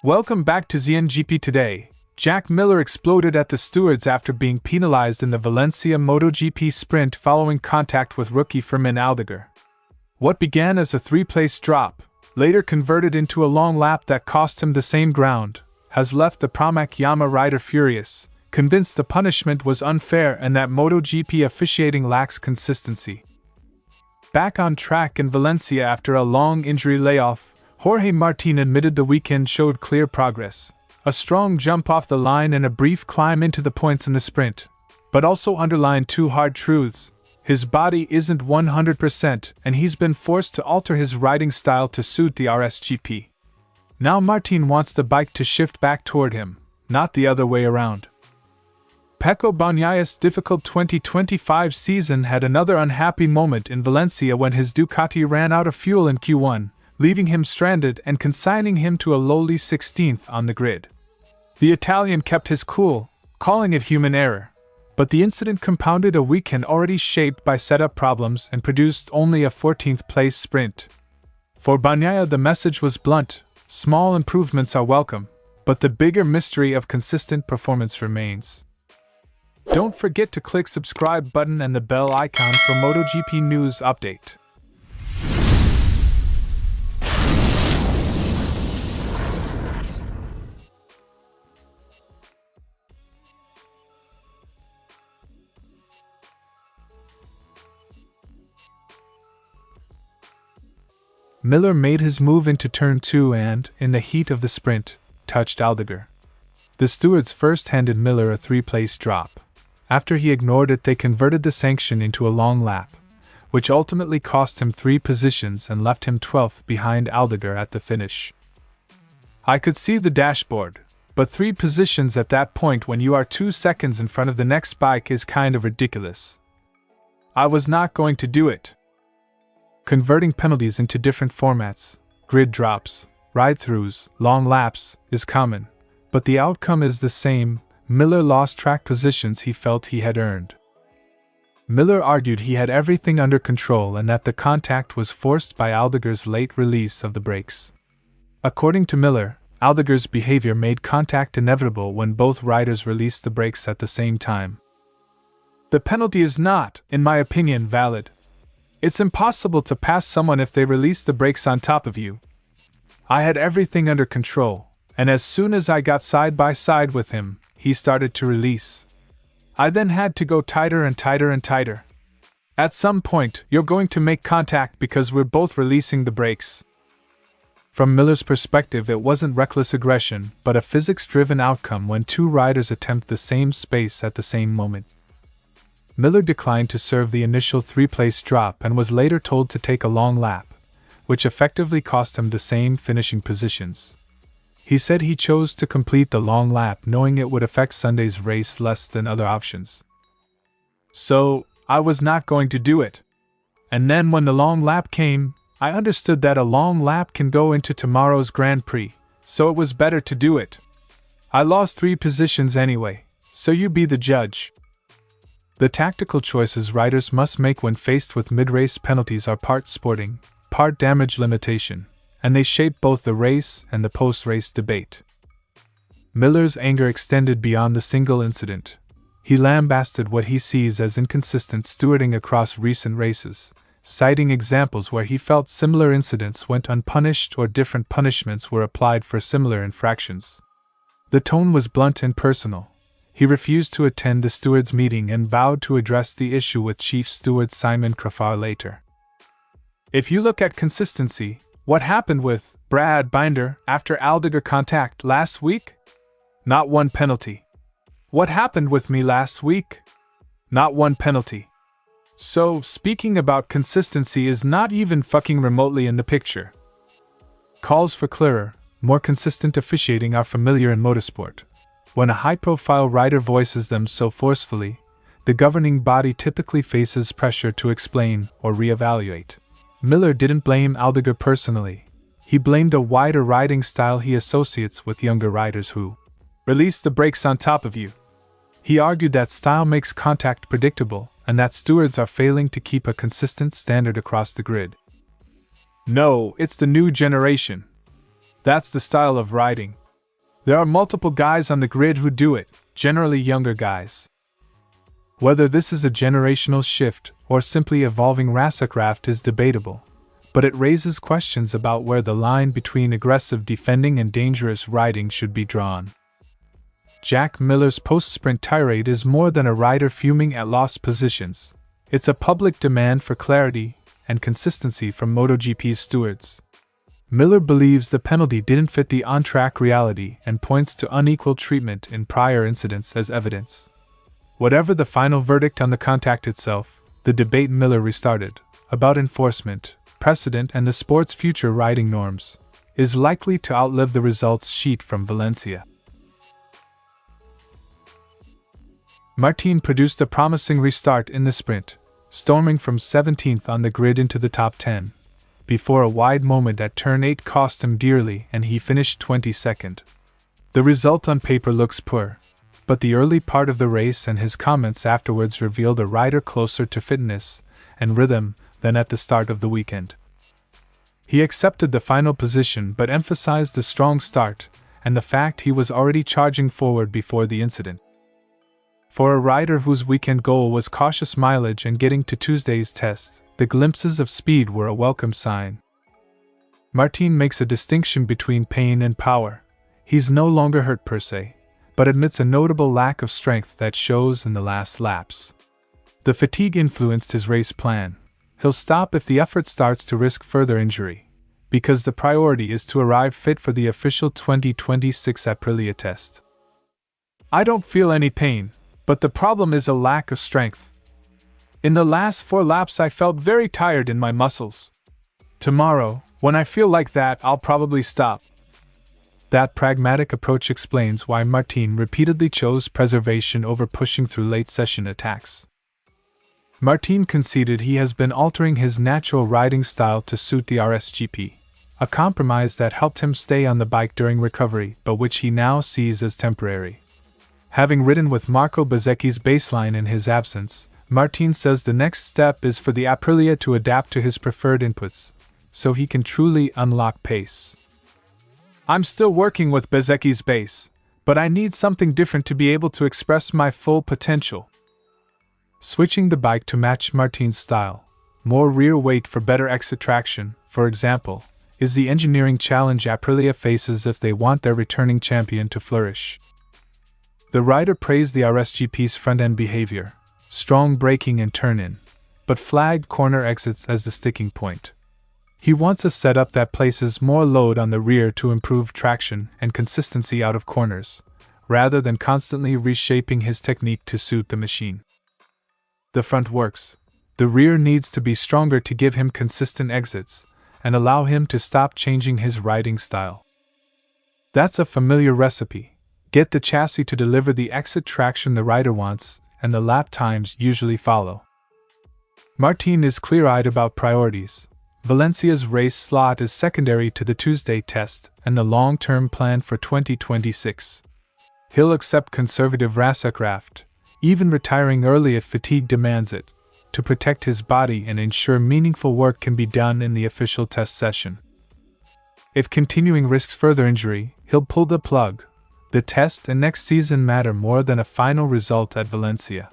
Welcome back to ZNGP Today. Jack Miller exploded at the stewards after being penalized in the Valencia MotoGP Sprint following contact with rookie Fermín Aldeguer. What began as a three-place drop, later converted into a long lap that cost him the same ground, has left the Pramac Yamah rider furious, convinced the punishment was unfair and that MotoGP officiating lacks consistency. Back on track in Valencia after a long injury layoff, Jorge Martín admitted the weekend showed clear progress. A strong jump off the line and a brief climb into the points in the sprint, but also underlined two hard truths. His body isn't 100% and he's been forced to alter his riding style to suit the RSGP. Now Martín wants the bike to shift back toward him, not the other way around. Bagnaia's difficult 2025 season had another unhappy moment in Valencia when his Ducati ran out of fuel in Q1, leaving him stranded and consigning him to a lowly 16th on the grid. The Italian kept his cool, calling it human error, but the incident compounded a weekend already shaped by setup problems and produced only a 14th place sprint. For Bagnaia the message was blunt: small improvements are welcome, but the bigger mystery of consistent performance remains. Don't forget to click subscribe button and the bell icon for MotoGP news update. Miller made his move into turn 2 and, in the heat of the sprint, touched Aldeguer. The stewards first handed Miller a three-place drop. After he ignored it, they converted the sanction into a long lap, which ultimately cost him 3 positions and left him 12th behind Aldeguer at the finish. I could see the dashboard, but 3 positions at that point when you are 2 seconds in front of the next bike is kind of ridiculous. I was not going to do it. Converting penalties into different formats, grid drops, ride-throughs, long laps, is common, but the outcome is the same. Miller lost track positions he felt he had earned. Miller argued he had everything under control and that the contact was forced by Aldeguer's late release of the brakes. According to Miller, Aldeguer's behavior made contact inevitable when both riders released the brakes at the same time. The penalty is not, in my opinion, valid. It's impossible to pass someone if they release the brakes on top of you. I had everything under control, and as soon as I got side by side with him, he started to release. I then had to go tighter and tighter and tighter. At some point, you're going to make contact because we're both releasing the brakes. From Miller's perspective, it wasn't reckless aggression, but a physics-driven outcome when 2 riders attempt the same space at the same moment. Miller declined to serve the initial 3-place drop and was later told to take a long lap, which effectively cost him the same finishing positions. He said he chose to complete the long lap knowing it would affect Sunday's race less than other options. So, I was not going to do it. And then when the long lap came, I understood that a long lap can go into tomorrow's Grand Prix, so it was better to do it. I lost 3 positions anyway, so you be the judge. The tactical choices riders must make when faced with mid-race penalties are part sporting, part damage limitation, and they shape both the race and the post-race debate. Miller's anger extended beyond the single incident. He lambasted what he sees as inconsistent stewarding across recent races, citing examples where he felt similar incidents went unpunished or different punishments were applied for similar infractions. The tone was blunt and personal. He refused to attend the stewards' meeting and vowed to address the issue with Chief Steward Simon Crafar later. If you look at consistency, what happened with Brad Binder after Aldeguer contact last week? Not 1 penalty. What happened with me last week? Not 1 penalty. So, speaking about consistency is not even fucking remotely in the picture. Calls for clearer, more consistent officiating are familiar in motorsport. When a high-profile rider voices them so forcefully, the governing body typically faces pressure to explain or reevaluate. Miller didn't blame Aldeguer personally. He blamed a wider riding style he associates with younger riders who release the brakes on top of you. He argued that style makes contact predictable and that stewards are failing to keep a consistent standard across the grid. No, it's the new generation. That's the style of riding. There are multiple guys on the grid who do it, generally younger guys. Whether this is a generational shift or simply evolving racecraft is debatable, but it raises questions about where the line between aggressive defending and dangerous riding should be drawn. Jack Miller's post-sprint tirade is more than a rider fuming at lost positions. It's a public demand for clarity and consistency from MotoGP's stewards. Miller believes the penalty didn't fit the on-track reality and points to unequal treatment in prior incidents as evidence. Whatever the final verdict on the contact itself, the debate Miller restarted, about enforcement, precedent and the sport's future riding norms, is likely to outlive the results sheet from Valencia. Martín produced a promising restart in the sprint, storming from 17th on the grid into the top 10, before a wide moment at turn 8 cost him dearly and he finished 22nd. The result on paper looks poor, but the early part of the race and his comments afterwards revealed a rider closer to fitness and rhythm than at the start of the weekend. He accepted the final position but emphasized the strong start and the fact he was already charging forward before the incident. For a rider whose weekend goal was cautious mileage and getting to Tuesday's test, the glimpses of speed were a welcome sign. Martín makes a distinction between pain and power. He's no longer hurt per se, but admits a notable lack of strength that shows in the last laps. The fatigue influenced his race plan. He'll stop if the effort starts to risk further injury, because the priority is to arrive fit for the official 2026 Aprilia test. I don't feel any pain, but the problem is a lack of strength. In the last 4 laps I felt very tired in my muscles. Tomorrow, when I feel like that, I'll probably stop. That pragmatic approach explains why Martín repeatedly chose preservation over pushing through late-session attacks. Martín conceded he has been altering his natural riding style to suit the RSGP, a compromise that helped him stay on the bike during recovery but which he now sees as temporary. Having ridden with Marco Bezzecchi's baseline in his absence, Martín says the next step is for the Aprilia to adapt to his preferred inputs, so he can truly unlock pace. I'm still working with Bezzecchi's base, but I need something different to be able to express my full potential. Switching the bike to match Martín's style, more rear weight for better exit traction, for example, is the engineering challenge Aprilia faces if they want their returning champion to flourish. The rider praised the RSGP's front-end behavior, strong braking and turn-in, but flagged corner exits as the sticking point. He wants a setup that places more load on the rear to improve traction and consistency out of corners, rather than constantly reshaping his technique to suit the machine. The front works. The rear needs to be stronger to give him consistent exits and allow him to stop changing his riding style. That's a familiar recipe. Get the chassis to deliver the exit traction the rider wants, and the lap times usually follow. Martín is clear-eyed about priorities. Valencia's race slot is secondary to the Tuesday test and the long-term plan for 2026. He'll accept conservative racecraft, even retiring early if fatigue demands it, to protect his body and ensure meaningful work can be done in the official test session. If continuing risks further injury, he'll pull the plug. The test and next season matter more than a final result at Valencia.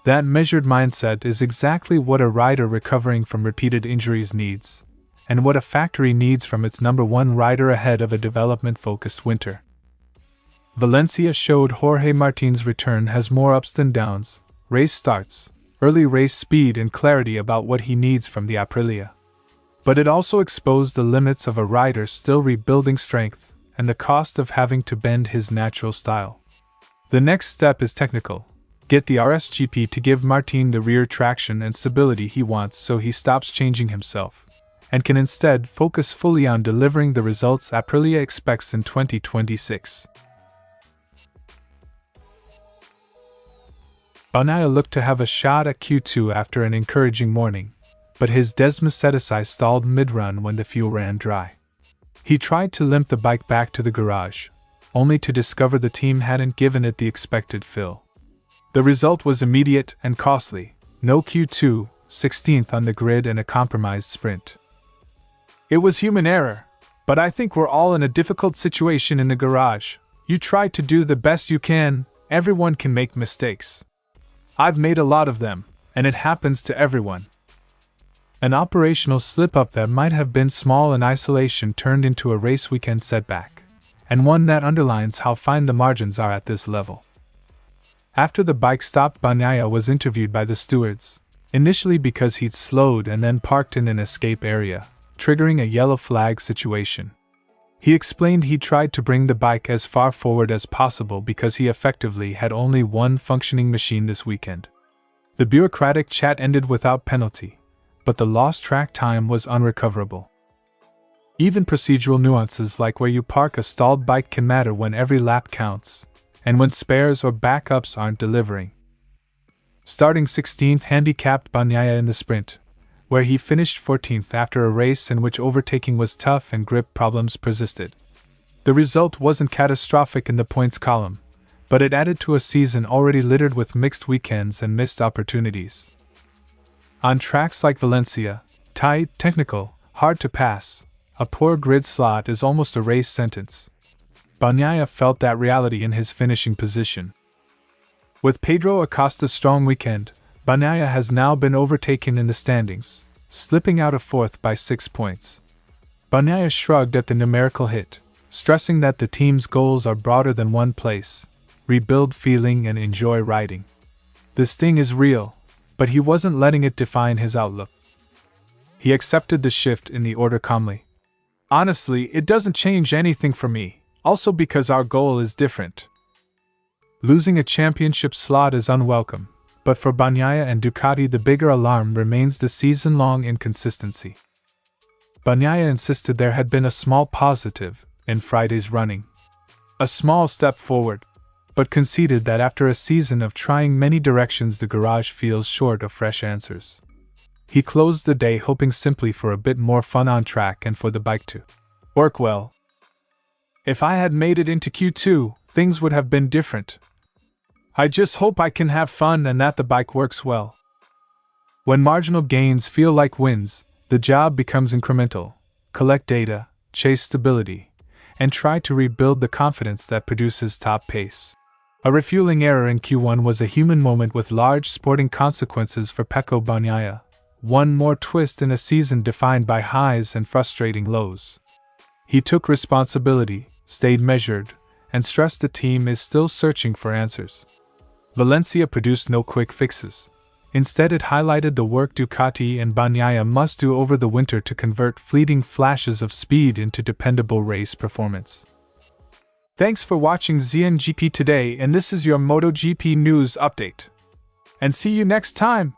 That measured mindset is exactly what a rider recovering from repeated injuries needs, and what a factory needs from its number 1 rider ahead of a development-focused winter. Valencia showed Jorge Martín's return has more ups than downs, race starts, early race speed and clarity about what he needs from the Aprilia. But it also exposed the limits of a rider still rebuilding strength, and the cost of having to bend his natural style. The next step is technical. Get the RSGP to give Martín the rear traction and stability he wants so he stops changing himself, and can instead focus fully on delivering the results Aprilia expects in 2026. Bagnaia looked to have a shot at Q2 after an encouraging morning, but his Desmercedes stalled mid-run when the fuel ran dry. He tried to limp the bike back to the garage, only to discover the team hadn't given it the expected fill. The result was immediate and costly: no Q2, 16th on the grid and a compromised sprint. It was human error, but I think we're all in a difficult situation in the garage, You try to do the best you can, everyone can make mistakes. I've made a lot of them, and it happens to everyone. An operational slip-up that might have been small in isolation turned into a race weekend setback, and one that underlines how fine the margins are at this level. After the bike stopped, Bagnaia was interviewed by the stewards, initially because he'd slowed and then parked in an escape area, triggering a yellow flag situation. He explained he tried to bring the bike as far forward as possible because he effectively had only one functioning machine this weekend. The bureaucratic chat ended without penalty, but the lost track time was unrecoverable. Even procedural nuances like where you park a stalled bike can matter when every lap counts, and when spares or backups aren't delivering. Starting 16th handicapped Bagnaia in the sprint, where he finished 14th after a race in which overtaking was tough and grip problems persisted. The result wasn't catastrophic in the points column, but it added to a season already littered with mixed weekends and missed opportunities. On tracks like Valencia, tight, technical, hard to pass, a poor grid slot is almost a race sentence. Bagnaia felt that reality in his finishing position. With Pedro Acosta's strong weekend, Bagnaia has now been overtaken in the standings, slipping out of fourth by 6 points. Bagnaia shrugged at the numerical hit, stressing that the team's goals are broader than one place: rebuild feeling and enjoy riding. The sting is real, but he wasn't letting it define his outlook. He accepted the shift in the order calmly. Honestly, it doesn't change anything for me, also because our goal is different. Losing a championship slot is unwelcome, but for Bagnaia and Ducati the bigger alarm remains the season-long inconsistency. Bagnaia insisted there had been a small positive in Friday's running. A small step forward, but conceded that after a season of trying many directions the garage feels short of fresh answers. He closed the day hoping simply for a bit more fun on track and for the bike to work well. If I had made it into Q2, things would have been different. I just hope I can have fun and that the bike works well. When marginal gains feel like wins, the job becomes incremental. Collect data, chase stability, and try to rebuild the confidence that produces top pace. A refueling error in Q1 was a human moment with large sporting consequences for Pecco Bagnaia. One more twist in a season defined by highs and frustrating lows. He took responsibility, stayed measured, and stressed the team is still searching for answers. Valencia produced no quick fixes. Instead, it highlighted the work Ducati and Bagnaia must do over the winter to convert fleeting flashes of speed into dependable race performance. Thanks for watching ZNGP Today, and this is your MotoGP news update. And see you next time!